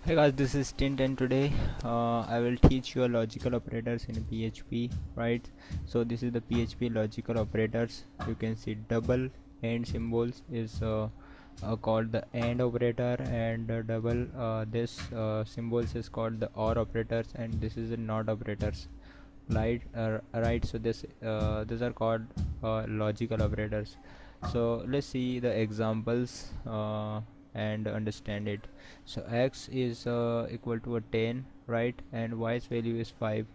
Hey guys, this is Tint and today I will teach you logical operators in PHP, right? So this is the PHP logical operators. You can see double and symbols is called the AND operator, and double this symbols is called the OR operators, and this is the NOT operators, right? So these are called logical operators. So let's see the examples and understand it. So x is equal to a 10, right, and y's value is 5,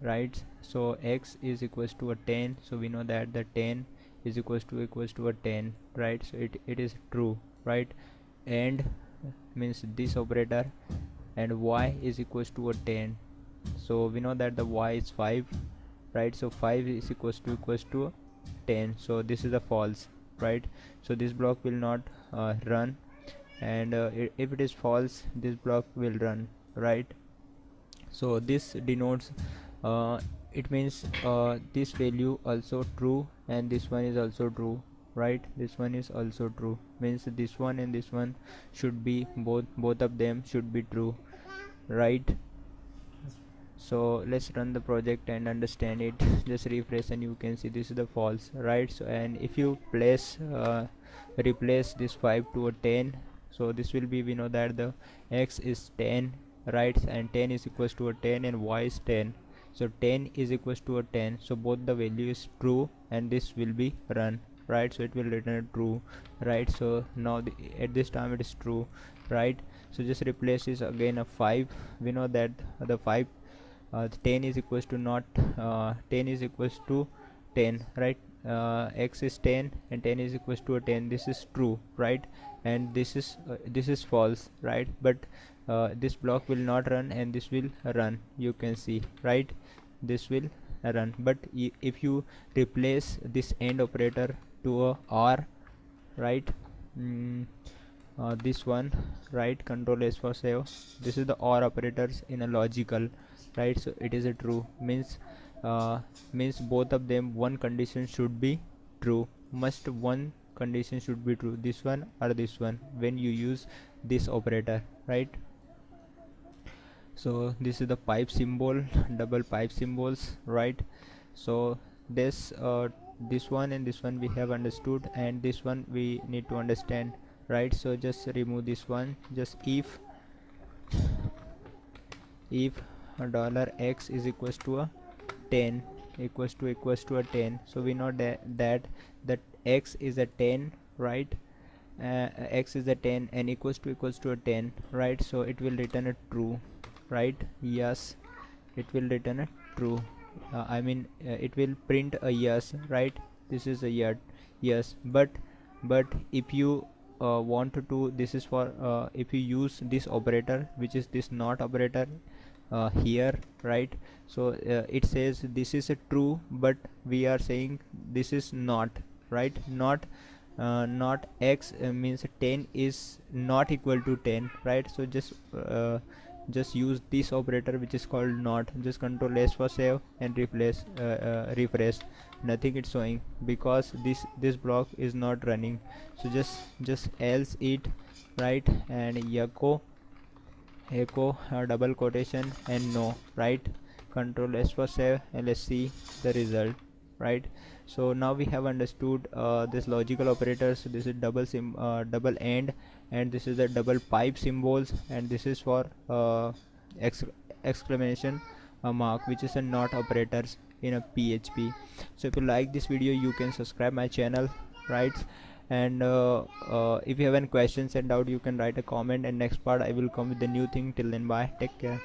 right? So x is equals to a 10, so we know that the 10 is equals to a 10, right? So it is true, right? And means this operator, and y is equals to a 10, so we know that the y is 5, right? So 5 is equals to 10, so this is a false, right? So this block will not run, and if it is false, this block will run, right? So this denotes it means this value also true, and this one is also true, right? This one is also true, means this one and this one should be both of them should be true, right? So let's run the project and understand it. Just refresh and you can see this is the false, right? So and if you replace this 5 to a 10, so this will be, we know that the x is 10, right? And 10 is equals to a 10 and y is 10, so 10 is equals to a 10, so both the value is true and this will be run, right? So it will return true, right? So now at this time it is true, right? So just replace this again a 5. We know that the 5 10 is equals to not 10 is equals to 10, right? X is 10 and 10 is equals to a 10, this is true, right? And this is false, right? But this block will not run and this will run, you can see, right? This will run, but if you replace this AND operator to a OR, right? mm, this one, right? Control S for save. This is the OR operators in a logical, right? So it is a true, means both of them, one condition should be true, must one condition should be true, this one or this one, when you use this operator, right? So this is the pipe symbol, double pipe symbols, right? So this one and this one we have understood, and this one we need to understand, right? So just remove this one. Just if dollar $x is equals to a 10, equals to a 10, so we know that x is a 10, right? X is a 10 and equals to a 10, right? So it will return a true, right? Yes, it will return a true. It will print a yes, right? This is a yes, but if you want to do this is for if you use this operator, which is this not operator here, right? So it says this is a true, but we are saying this is not, right? Not x means 10 is not equal to 10, right? So just use this operator, which is called not. Just control S for save and refresh. Nothing is showing because this block is not running. So just else it, right? And echo double quotation and no, right? Control S for save and let's see the result, right? So now we have understood this logical operators. This is double and this is the double pipe symbols, and this is for exclamation mark, which is a not operators in a PHP. So if you like this video, you can subscribe my channel, right? And if you have any questions and doubt, you can write a comment, and next part I will come with the new thing. Till then, bye, take care.